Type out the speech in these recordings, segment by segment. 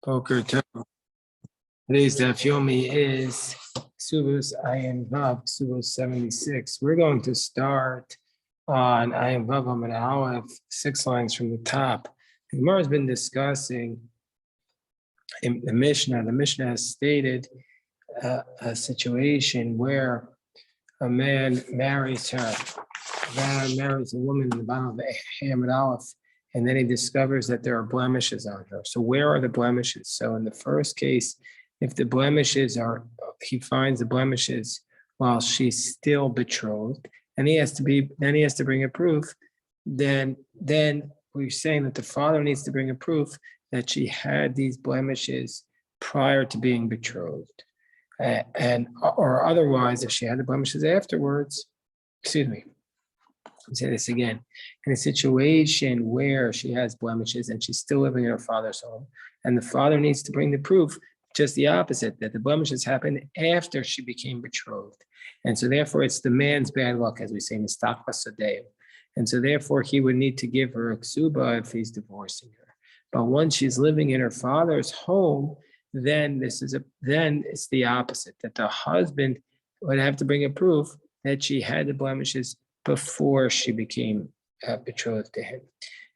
Okay, today's daf yomi is Kesubos Ayin Vav, Kesubos 76. We're going to start on Ayin Vav Amud Aleph, 6 lines from the top. The Gemara has been discussing in the Mishnah. The Mishnah has stated a situation where a man marries a woman in the bottom of the Amud Aleph, and then he discovers that there are blemishes on her. So where are the blemishes? So in the first case, if the blemishes he finds the blemishes while she's still betrothed, and he has to bring a proof, then we're saying that the father needs to bring a proof that she had these blemishes prior to being betrothed. Or otherwise, if she had the blemishes afterwards, I'll say this again. In a situation where she has blemishes and she's still living in her father's home, and the father needs to bring the proof, just the opposite, that the blemishes happened after she became betrothed. And so therefore it's the man's bad luck, as we say, Mistakva Sadeo. And so therefore he would need to give her a ksuba if he's divorcing her. But once she's living in her father's home, then it's the opposite, that the husband would have to bring a proof that she had the blemishes before she became betrothed to him.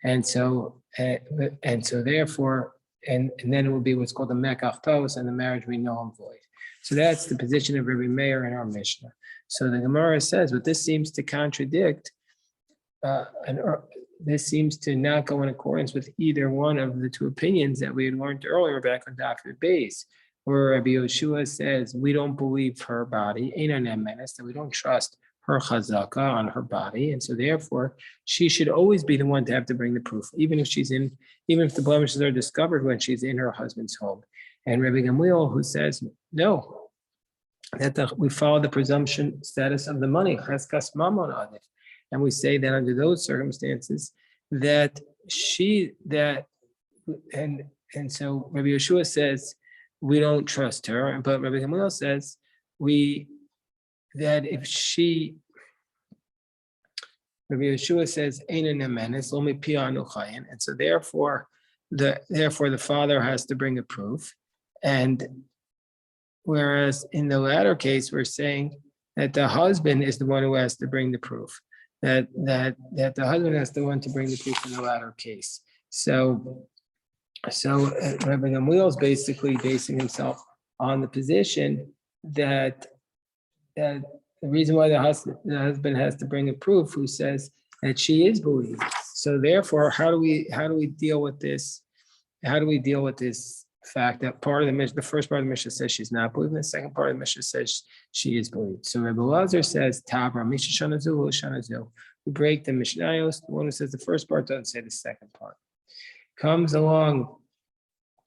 And so therefore, and then it would be what's called a mekach tos, and the marriage we know and void. So that's the position of Rabbi Meir in our Mishnah. So the Gemara says, but this seems to contradict, this seems to not go in accordance with either one of the two opinions that we had learned earlier back on Dr. Base, where Rabbi Yoshua says, we don't believe her body, that we don't trust her chazaka on her body, and so therefore she should always be the one to have to bring the proof, even if the blemishes are discovered when she's in her husband's home. And Rabbi Gamliel, who says no, that we follow the presumption status of the money, cheskas mamon adif, and we say that under those circumstances and so Rabbi Yeshua says we don't trust her, but Rabbi Gamliel says Rabbi Yeshua says, and so therefore the father has to bring a proof. And whereas in the latter case, we're saying that the husband is the one who has to bring the proof, that the husband has the one to bring the proof in the latter case. So Rabbi Gamliel is basically basing himself on the position that the reason why the husband has to bring a proof who says that she is believed. So therefore, how do we deal with this? How do we deal with this fact that part of the Mishnah, the first part of the Mishnah says she's not believed, and the second part of the Mishnah says she is believed. So Rabbi Lazar says, Tabra, Misha Shanazu, Shanazu. We break the Mishnayos. The one who says the first part doesn't say the second part. Comes along,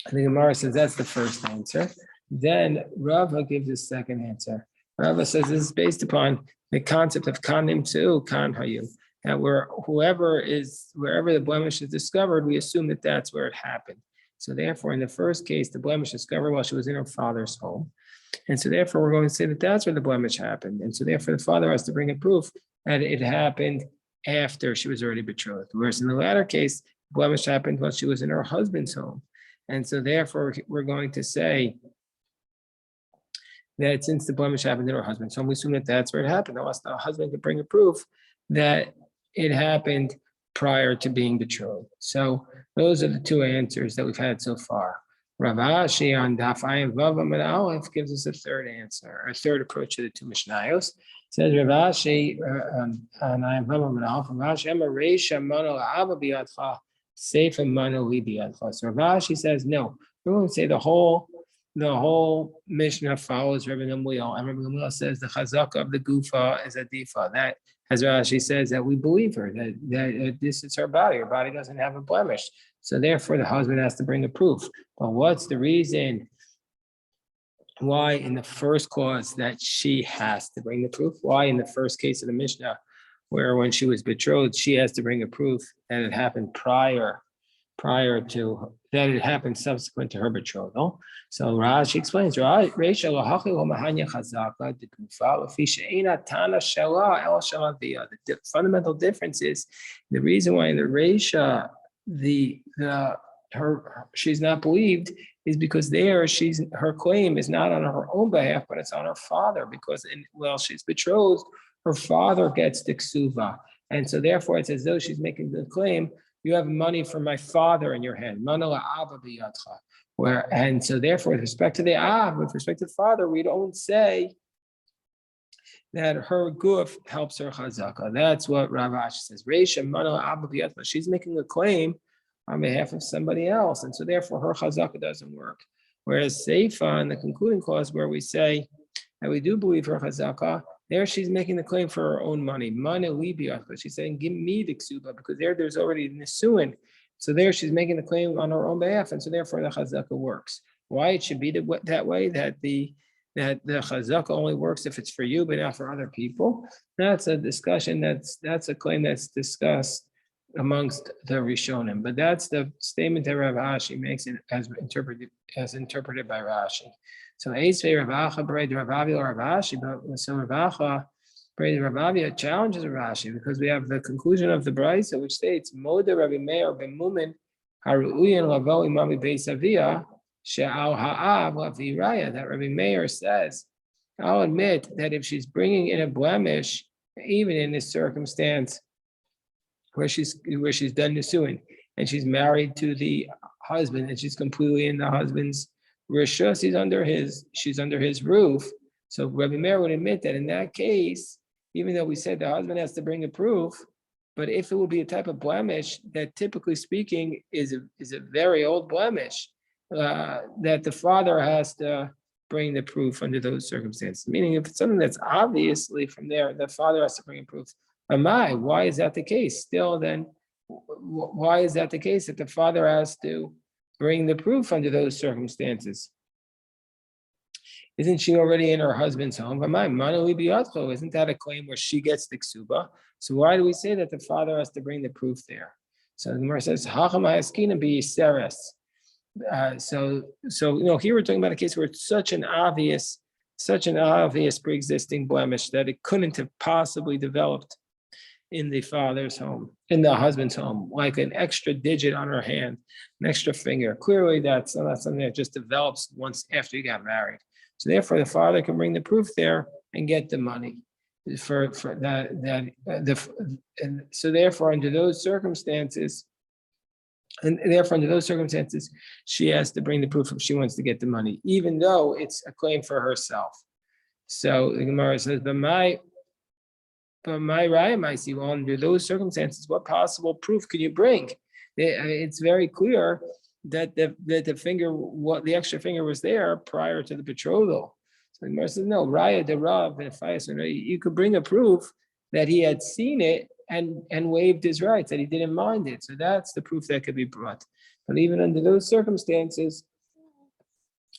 and the Gemara says that's the first answer. Then Rava gives a second answer. Rava says this is based upon the concept of kanim too, kan hayu, that wherever the blemish is discovered, we assume that that's where it happened. So therefore, in the first case, the blemish was discovered while she was in her father's home, and so therefore we're going to say that that's where the blemish happened, and so therefore the father has to bring a proof that it happened after she was already betrothed. Whereas in the latter case, the blemish happened while she was in her husband's home, and so therefore we're going to say that since the blemish happened in her husband, so we assume that that's where it happened. Unless the husband could bring a proof that it happened prior to being betrothed. So those are the two answers that we've had so far. Rav Ashi on Daf Ayin Vav Amud Aleph gives us a third answer, a third approach to the two Mishnayos. Says Rav Ashi on Ayin Vav Amud Aleph, Rav Ashi Amar Reisha Mano La'ava Biyadcha, Seif and Mano Li Biyadcha. So Rav Ashi says no. We're going to say the whole Mishnah follows Rabbi Gamliel, and Rabbi Gamliel says the chazaka of the gufa is a difa. That, as Rashi says, that we believe her, that this is her body. Her body doesn't have a blemish. So therefore, the husband has to bring a proof. But what's the reason why in the first clause that she has to bring the proof? Why in the first case of the Mishnah, where when she was betrothed, she has to bring a proof that it happened prior to that it happened subsequent to her betrothal? So Rashi explains, the fundamental difference is the reason why in the Reisha she's not believed is because there her claim is not on her own behalf, but it's on her father, because while she's betrothed, her father gets the ksuva. And so therefore it's as though she's making the claim, you have money from my father in your hand. And so therefore, with respect to with respect to the father, we don't say that her guf helps her chazaka. That's what Rav Ashi says. She's making a claim on behalf of somebody else, and so therefore her chazaka doesn't work. Whereas Seifa, in the concluding clause, where we say that we do believe her chazaka, there she's making the claim for her own money. But she's saying, give me the ksuba, because there's already nisuin. So there she's making the claim on her own behalf, and so therefore the chazaka works. Why it should be that way, that the chazaka only works if it's for you, but not for other people. That's a discussion, that's a claim that's discussed amongst the Rishonim. But that's the statement that Rav Ashi makes it as interpreted by Rashi. So Eisvei Rav Acha B'rei Rav Avi or Rav Ashi, but so Rav Acha B'rei Rav Avi challenges Rashi, because we have the conclusion of the Brisa, which states Moda Rabbi Meir ben Mumin Haru'uyin Lavo Imami Beis Avia She'al Ha'av Lavi Raya, that Rabbi Meir says, I'll admit that if she's bringing in a blemish, even in this circumstance where she's done nisuin and she's married to the husband and she's completely in the husband's rishus, she's under his roof. So Rabbi Meir would admit that in that case, even though we said the husband has to bring a proof, but if it will be a type of blemish that typically speaking is a very old blemish, that the father has to bring the proof under those circumstances. Meaning, if it's something that's obviously from there, the father has to bring a proof. Why is that the case? Still, then, why is that the case that the father has to bring the proof under those circumstances? Isn't she already in her husband's home? Isn't that a claim where she gets the ksuba? So why do we say that the father has to bring the proof there? So the Gemara says, so here we're talking about a case where it's such an obvious pre-existing blemish that it couldn't have possibly developed in the father's home, in the husband's home, like an extra digit on her hand, an extra finger. Clearly, that's not something that just develops once after you got married. So therefore, the father can bring the proof there and get the money for that. So therefore, under those circumstances. And therefore, under those circumstances, she has to bring the proof if she wants to get the money, even though it's a claim for herself. So the Gemara says, but my raya might see, well, under those circumstances, what possible proof could you bring? It's very clear that the finger, what the extra finger was there prior to the betrothal. So the Gemara says, no, raya de Rav, you could bring a proof that he had seen it and waived his rights, that he didn't mind it. So that's the proof that could be brought. But even under those circumstances,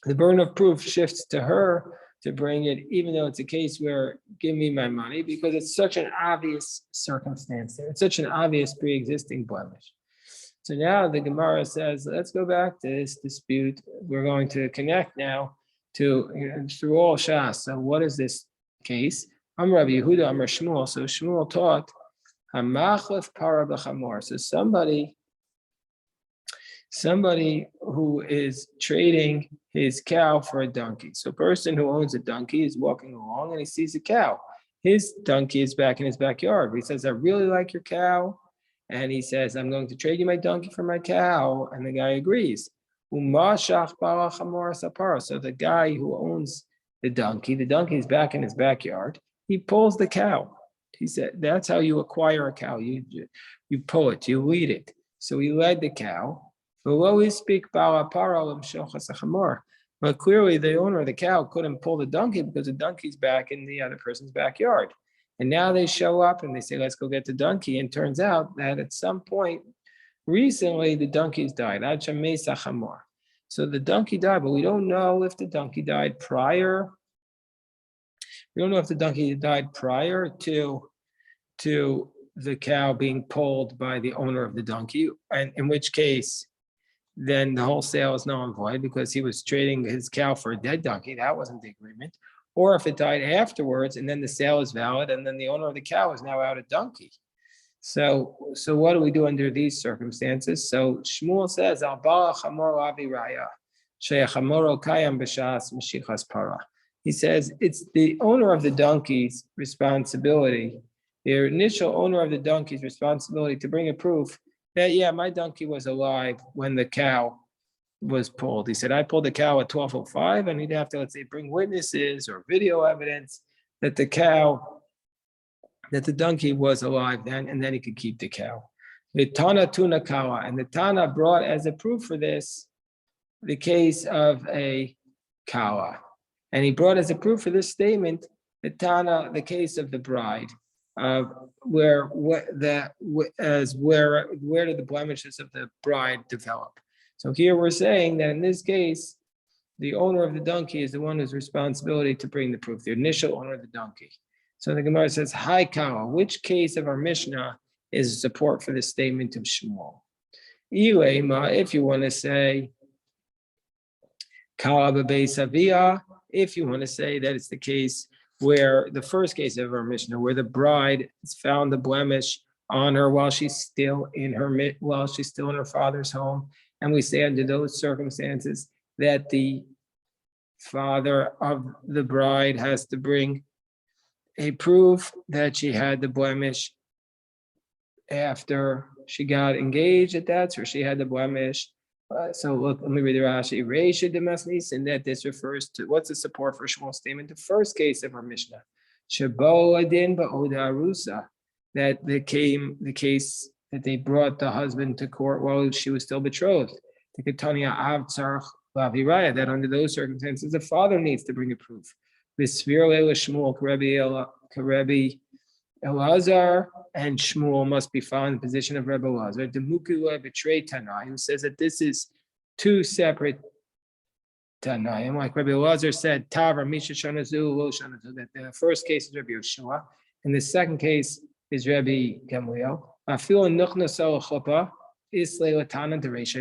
the burden of proof shifts to her to bring it, even though it's a case where give me my money, because it's such an obvious circumstance there. It's such an obvious pre-existing blemish. So now the Gemara says, let's go back to this dispute. We're going to connect now to through all Shas. So what is this case? I'm Rabbi Yehuda, I'm Shmuel. So Shmuel taught Hamachlef para b'chamor. So somebody who is trading his cow for a donkey. So a person who owns a donkey is walking along and he sees a cow. His donkey is back in his backyard. He says, I really like your cow. And he says, I'm going to trade you my donkey for my cow. And the guy agrees. So the guy who owns the donkey is back in his backyard. He pulls the cow. He said, that's how you acquire a cow. You pull it, you lead it. So he led the cow. But clearly the owner of the cow couldn't pull the donkey because the donkey's back in the other person's backyard. And now they show up and they say, let's go get the donkey. And turns out that at some point recently the donkeys died. So the donkey died, but we don't know if the donkey died prior. We don't know if the donkey died prior to the cow being pulled by the owner of the donkey, and in which case, then the whole sale is null and void because he was trading his cow for a dead donkey. That wasn't the agreement. Or if it died afterwards, and then the sale is valid, and then the owner of the cow is now out a donkey. So what do we do under these circumstances? So Shmuel says, Al ba'al chamor lavi raya. Sheyachamoro kayam b'shas mashichas para. He says it's the owner of the donkey's responsibility, the initial owner of the donkey's responsibility to bring a proof that, yeah, my donkey was alive when the cow was pulled. He said, I pulled the cow at 12:05, and he'd have to, let's say, bring witnesses or video evidence that the donkey was alive then, and then he could keep the cow. The Tana Tuna Kawa, and the Tana brought as a proof for this the case of a Kawa. And he brought as a proof for this statement the Tana, the case of the bride, where did the blemishes of the bride develop? So here we're saying that in this case, the owner of the donkey is the one whose responsibility to bring the proof, the initial owner of the donkey. So the Gemara says, Hi Kawa, which case of our Mishnah is support for the statement of Shmuel? Ilema, if you want to say Kawa b'beis avia, if you want to say that it's the case where the first case of our Mishnah, where the bride has found the blemish on her while she's still in her father's home, and we say under those circumstances that the father of the bride has to bring a proof that she had the blemish after she got engaged at that, or she had the blemish. So look, let me read the Rashi. Reisha demasnis, and that this refers to, what's the support for Shmuel's statement? The first case of our Mishnah, Shabo Adin Ba'oda Arusa, that the case that they brought the husband to court while she was still betrothed. The Ketania Av Tzarch Laviraya, that under those circumstances the father needs to bring a proof. V'svir leila Shmuel Karebi Elazar, and Shmuel must be found in the position of Rebbe Elazar. Demukula betray Tanai, who says that this is two separate Tanaim, like Rebbe Elazar said, Tavra Misha Shanazu Lo Shanazu, that the first case is Rebbe Yeshua, and the second case is Rebbe Gamliel.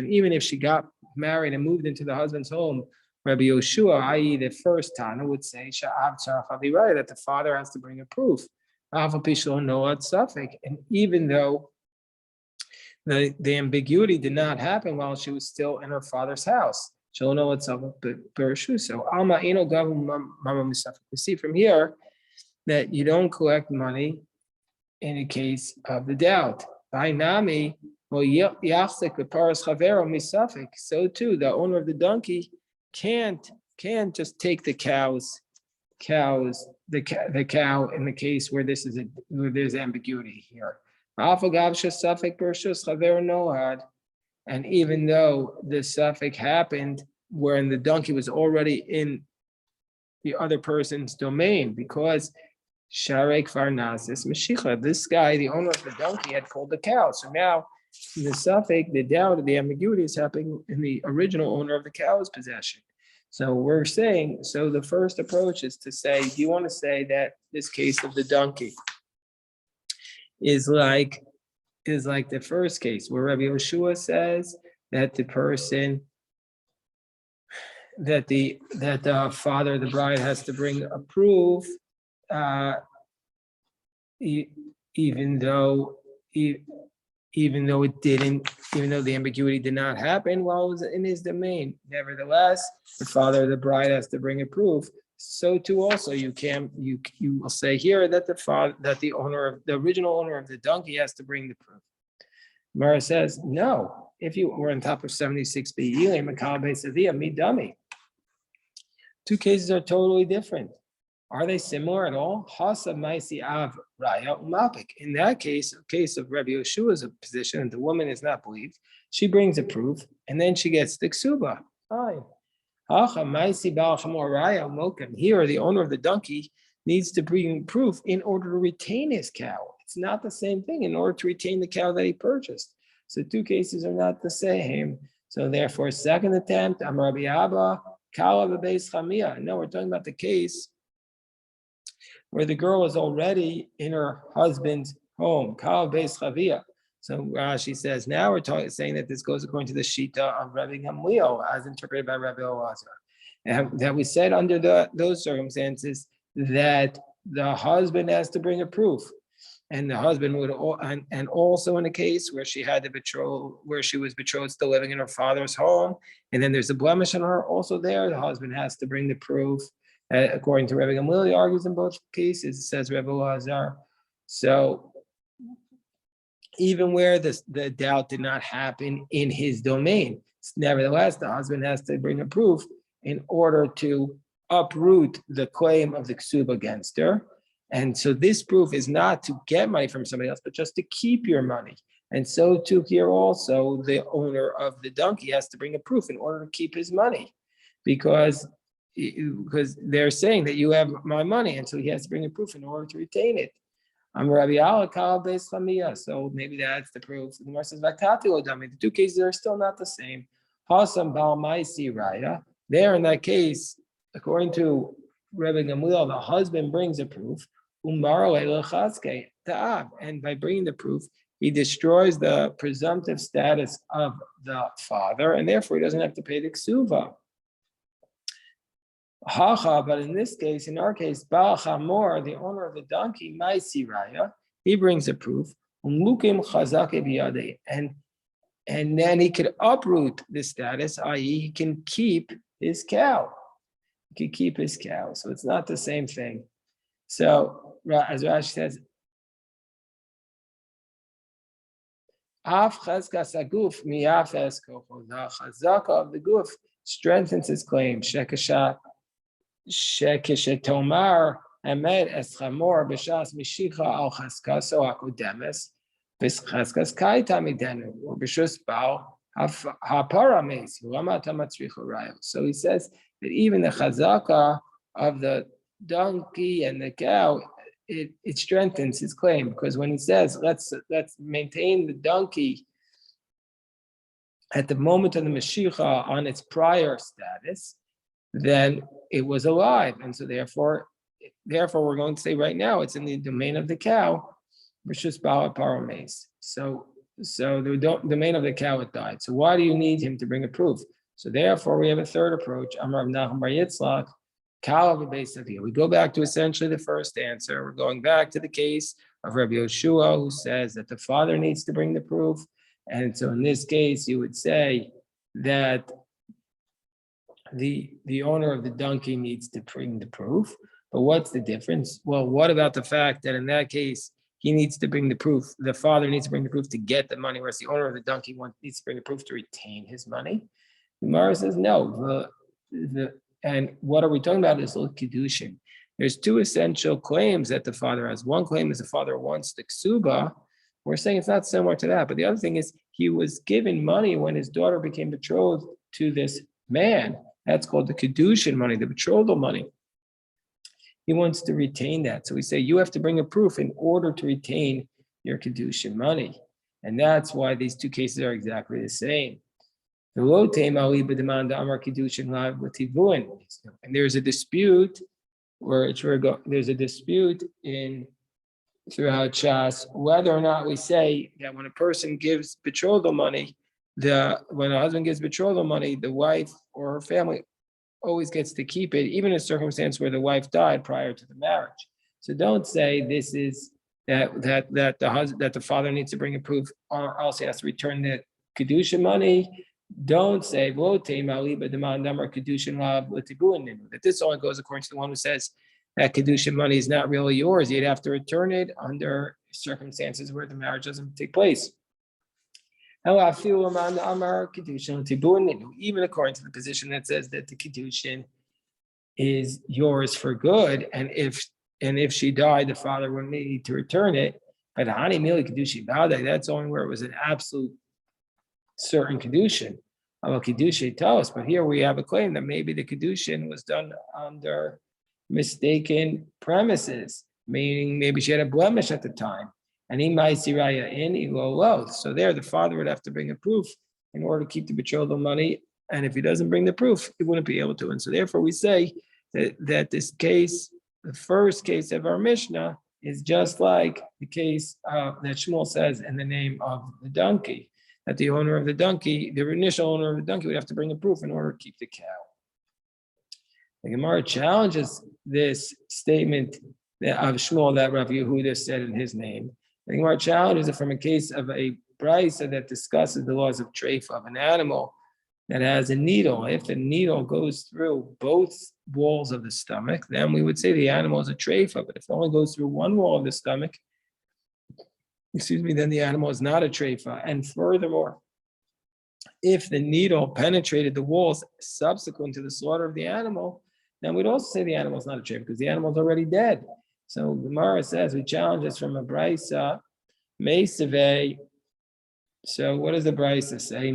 Even if she got married and moved into the husband's home, Rabbi Yoshua, i.e. the first Tana, would say that the father has to bring a proof. And even though the ambiguity did not happen while she was still in her father's house, she'll know itself. So we see from here that you don't collect money in a case of the doubt. By Nami, so too, the owner of the donkey can't just take the cow in the case where there's ambiguity here. And even though the suffix happened when the donkey was already in the other person's domain, because Sharek Farnasis Mashicha, this guy, the owner of the donkey, had pulled the cow. So now the suffix, the doubt, the ambiguity is happening in the original owner of the cow's possession. So we're saying, so the first approach is to say, do you want to say that this case of the donkey is like the first case where Rabbi Yoshua says that the person, that the father of the bride has to bring a proof, even though the ambiguity did not happen while it was in his domain. Nevertheless, the father of the bride has to bring a proof. So too also you will say here that the original owner of the donkey has to bring the proof. Mara says, no, if you were on top of 76b, dummy. Two cases are totally different. Are they similar at all? In that case, a case of Rabbi Yeshua's position, and the woman is not believed, she brings a proof, and then she gets the ksuba. Fine. Here, the owner of the donkey needs to bring proof in order to retain his cow. It's not the same thing in order to retain the cow that he purchased. So two cases are not the same. So therefore, second attempt, I'm Rabbi Abba, Kala b'beis chamia. No, we're talking about the case where the girl is already in her husband's home. Kala b'beis chavia. So Rashi says, now we're saying that this goes according to the Shita of Rabbi Gamliel, as interpreted by Rabbi Elazar. And that we said under those circumstances that the husband has to bring a proof and the husband would, and also in a case where she had the betrothal, where she was betrothed still living in her father's home, and then there's a blemish on her, also there, the husband has to bring the proof. According to Rebbe Gamliel, he argues in both cases, it says Rebbe Lazar. So even where the doubt did not happen in his domain, nevertheless, the husband has to bring a proof in order to uproot the claim of the ksuba against her. And so this proof is not to get money from somebody else, but just to keep your money. And so too here also, the owner of the donkey has to bring a proof in order to keep his money, because they're saying that you have my money, and so he has to bring a proof in order to retain it. I'm Rabbi Alakal Beis Chamia, so maybe that's the proof. The Gemara says Vakati Odami. The two cases are still not the same. Hasam Bal Maisi Raya. There in that case, according to Rabbi Gamliel, the husband brings a proof. And by bringing the proof, he destroys the presumptive status of the father, and therefore he doesn't have to pay the ksuva. But in this case, in our case, Baal Chamor, the owner of the donkey, Maisi Raya, he brings a proof, and then he could uproot the status, i.e., he can keep his cow. He can keep his cow. So it's not the same thing. So, as Rashi says, Af chazkas aguf miyafes kocho. The chazaka of the guf strengthens his claim. Shekesha Tomar Emet Es Chamor B'Shas Mishicha Al Chaskaso Akodemes B'Chaskas Kaita Midenu or B'Shus Baal Hapara Meis Lamata Matzricha Rayo. So he says that even the chazaka of the donkey and the cow, it strengthens his claim, because when he says let's maintain the donkey at the moment of the Mashiach on its prior status, then it was alive, and so therefore we're going to say right now it's in the domain of the cow, which is Baal Parames. So the domain of the cow had died. So why do you need him to bring a proof? So therefore we have a third approach. Amar Rav Nachman bar Yitzchak, Kal v'beis Aviya. We go back to essentially the first answer. We're going back to the case of Rabbi Yoshua, who says that the father needs to bring the proof, and so in this case you would say that the owner of the donkey needs to bring the proof. But what's the difference? Well, what about the fact that in that case, he needs to bring the proof, the father needs to bring the proof to get the money, whereas the owner of the donkey needs to bring the proof to retain his money? The Gemara says no. And what are we talking about is Kiddushin. There's two essential claims that the father has. One claim is the father wants the ksuba. We're saying it's not similar to that. But the other thing is he was given money when his daughter became betrothed to this man. That's called the Kiddushin money, the betrothal money. He wants to retain that. So we say you have to bring a proof in order to retain your Kiddushin money. And that's why these two cases are exactly the same. And there's a dispute there's a dispute throughout Shas whether or not we say that when a person gives betrothal money, when a husband gives betrothal money, the wife or her family always gets to keep it, even in a circumstance where the wife died prior to the marriage. So don't say this is that the father needs to bring a proof, or else he has to return the Kedusha money. Don't say that this only goes according to the one who says that Kedusha money is not really yours. You'd have to return it under circumstances where the marriage doesn't take place. Even according to the position that says that the Kedushin is yours for good, and if she died, the father would need to return it. But that's only where it was an absolute certain Kedushin. But here we have a claim that maybe the Kedushin was done under mistaken premises, meaning maybe she had a blemish at the time. And he might see raya in low. So there, the father would have to bring a proof in order to keep the betrothal money. And if he doesn't bring the proof, he wouldn't be able to. And so therefore, we say that this case, the first case of our Mishnah, is just like the case that Shmuel says in the name of the donkey, that the owner of the donkey, the initial owner of the donkey, would have to bring a proof in order to keep the cow. The Gemara challenges this statement of Shmuel that Rav Yehuda said in his name. The Gemara challenges it from a case of a brisa that discusses the laws of treifa of an animal that has a needle. If the needle goes through both walls of the stomach, then we would say the animal is a treifa. But if it only goes through one wall of the stomach, then the animal is not a treifa. And furthermore, if the needle penetrated the walls subsequent to the slaughter of the animal, then we'd also say the animal is not a treifa because the animal is already dead. So Gemara says, we challenge this from a brisa, meisave. So what does the brisa say?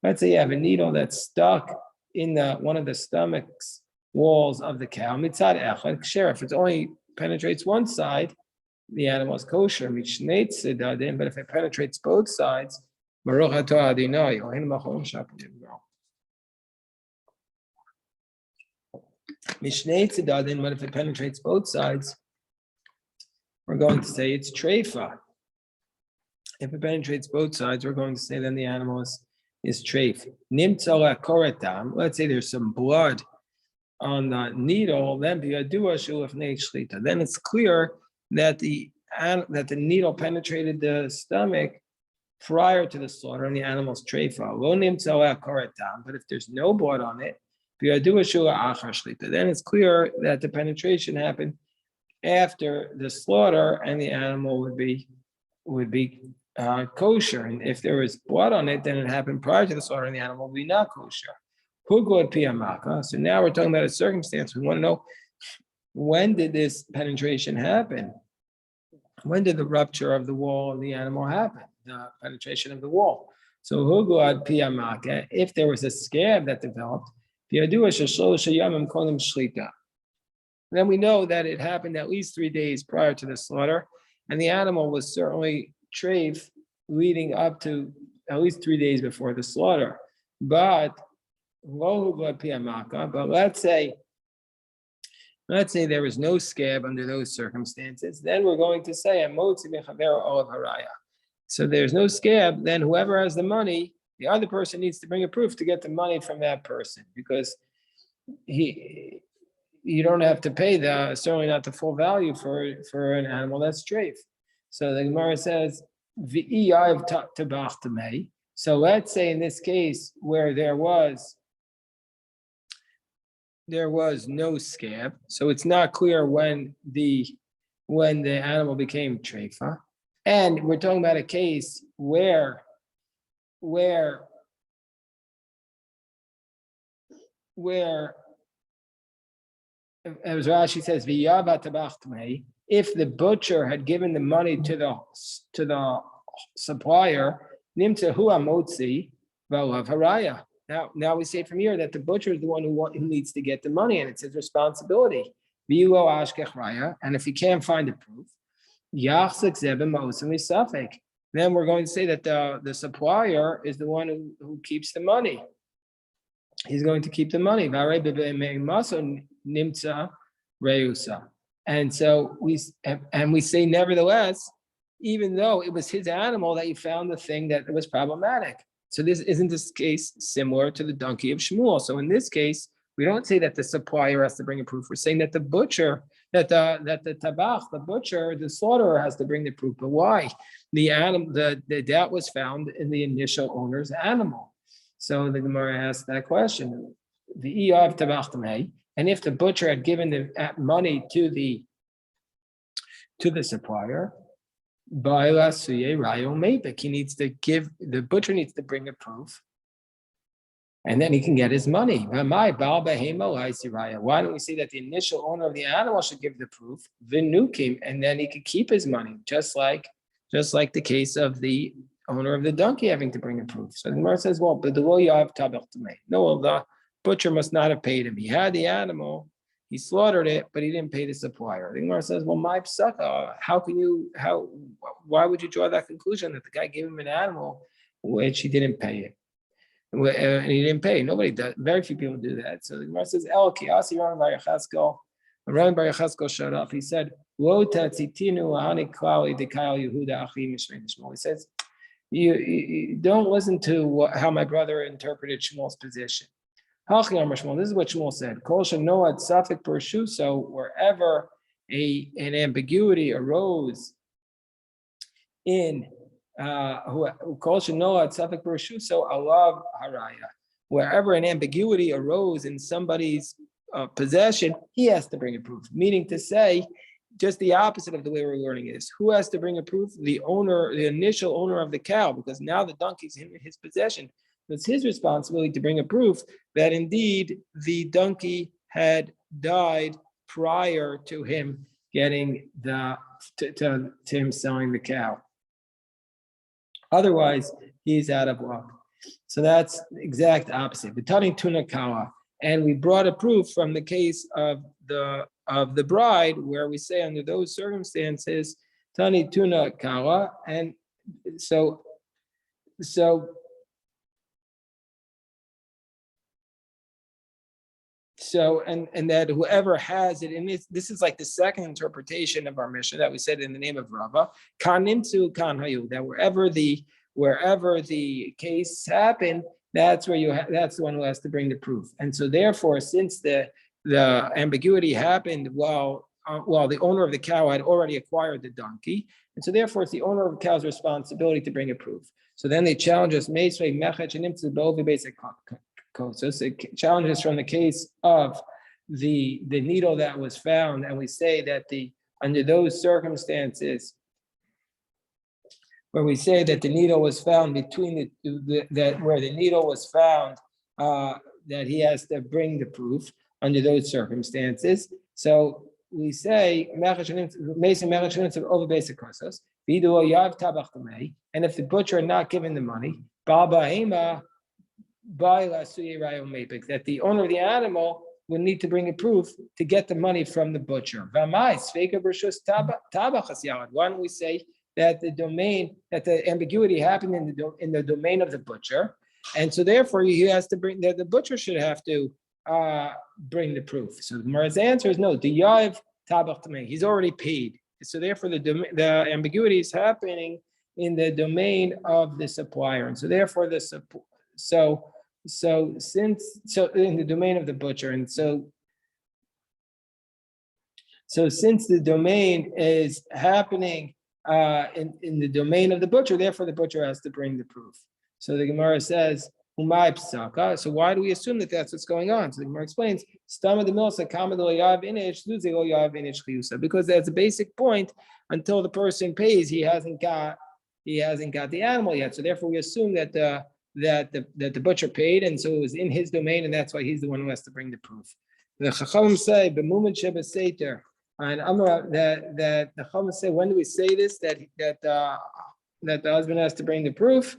Let's say you have a needle that's stuck in one of the stomach's walls of the cow. If it only penetrates one side, the animal is kosher. But if it penetrates both sides, but if it penetrates both sides, we're going to say it's treifa. If it penetrates both sides, we're going to say then the animal is treif. Let's say there's some blood on the needle, then it's clear that the needle penetrated the stomach prior to the slaughter and the animal's treifa. But if there's no blood on it, then it's clear that the penetration happened after the slaughter and the animal would be kosher. And if there was blood on it, then it happened prior to the slaughter and the animal would be not kosher. So now we're talking about a circumstance. We want to know, when did this penetration happen? When did the rupture of the wall of the animal happen? The penetration of the wall. So if there was a scab that developed, then we know that it happened at least 3 days prior to the slaughter, and the animal was certainly treif leading up to at least 3 days before the slaughter. But let's say there was no scab under those circumstances, then we're going to say so there's no scab, then whoever has the money, the other person needs to bring a proof to get the money from that person, because you don't have to pay certainly not the full value for an animal that's treif. So the Gemara says, so let's say in this case where there was no scab, so it's not clear when the animal became treifa, and we're talking about a case where as Rashi says, if the butcher had given the money to the supplier, now we say from here that the butcher is the one who needs to get the money, and it's his responsibility. And if he can't find a proof, then we're going to say that the supplier is the one who keeps the money. He's going to keep the money. And so we say, nevertheless, even though it was his animal that he found the thing that was problematic. So isn't this case similar to the donkey of Shmuel? So in this case, we don't say that the supplier has to bring a proof. We're saying that the butcher, the butcher, the slaughterer has to bring the proof. But why? The doubt was found in the initial owner's animal. So the Gemara asked that question. And if the butcher had given the money to the supplier, the butcher needs to bring a proof, and then he can get his money. Why don't we say that the initial owner of the animal should give the proof, and then he could keep his money, just like the case of the owner of the donkey having to bring a proof. So the Gemara says, well, but the butcher must not have paid him. He had the animal, he slaughtered it, but he didn't pay the supplier. The Gemara says, well, my psaka, why would you draw that conclusion that the guy gave him an animal which he didn't pay it? And he didn't pay. Nobody does. Very few people do that. So the Gemara says, El Kiasi Ran Bar Yecheskel. Ran Bar Yecheskel showed up. He said, Lo tatzitinu lahani klali dekayal Yehuda achi mishmei Shmuel. He says, you don't listen to how my brother interpreted Shmuel's position. This is what Shmuel said. Kol shenoad safek pershu. So wherever an ambiguity arose in kol shenoad safek pershu, so alav haraya. Wherever an ambiguity arose in somebody's possession, he has to bring a proof. Meaning to say, just the opposite of the way we're learning is. Who has to bring a proof? The owner, the initial owner of the cow, because now the donkey's in his possession. It's his responsibility to bring a proof that indeed the donkey had died prior to him getting to him selling the cow. Otherwise, he's out of luck. So that's the exact opposite. V'tani tuna kawa, and we brought a proof from the case of the bride, where we say under those circumstances, tani tuna kawa, and so and that whoever has it, and this is like the second interpretation of our mission that we said in the name of Rava, kanimtsu kanhayu, that wherever the case happened, that's where that's the one who has to bring the proof. And so therefore, since the ambiguity happened while the owner of the cow had already acquired the donkey, and so therefore it's the owner of the cow's responsibility to bring a proof. So then they challenge us, so it challenges from the case of the needle that was found, and we say that under those circumstances, where we say that the needle was found between where the needle was found, that he has to bring the proof under those circumstances. So we say, and if the butcher had not given the money, that the owner of the animal would need to bring a proof to get the money from the butcher. Why don't we say that the ambiguity happened in the domain of the butcher, and so therefore he has to bring that the butcher should have to bring the proof. So the Gemara's answer is no. The yav tabach tamei, he's already paid. So therefore the ambiguity is happening in the domain of the supplier, and so therefore so in the domain of the butcher, and so since the domain is happening in the domain of the butcher, therefore the butcher has to bring the proof. So the Gemara says, "Umay psaka." So why do we assume that that's what's going on? So the Gemara explains, "Stama the milsa kama lo yav inish luze lo yav inish chiyusa," because that's a basic point. Until the person pays, he hasn't got the animal yet. So therefore, we assume that the butcher paid, and so it was in his domain, and that's why he's the one who has to bring the proof. The Chachamim say, "B'mumen sheba seiter," and Amar that the Chachamim say, when do we say this? That the husband has to bring the proof.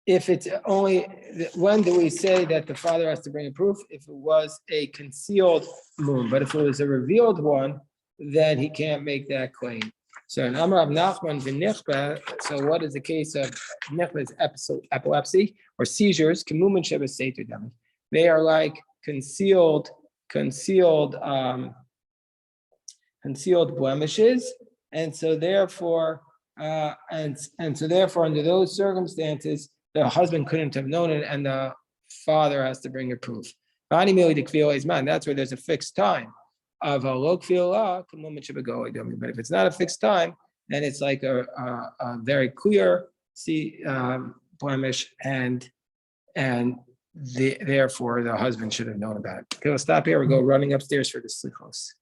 If it's only, when do we say that the father has to bring a proof? If it was a concealed moon, but if it was a revealed one, then he can't make that claim. So in Amar of Nachman v'nichba, so what is the case of nichba's epilepsy or seizures? Kemumen sheba seiter dami. They are like concealed blemishes, and so therefore under those circumstances, the husband couldn't have known it, and the father has to bring a proof. That's where there's a fixed time of a lokvila, but if it's not a fixed time, then it's like a very clear blemish, and therefore the husband should have known about it. Okay, we'll stop here. We'll go running upstairs for the slichos.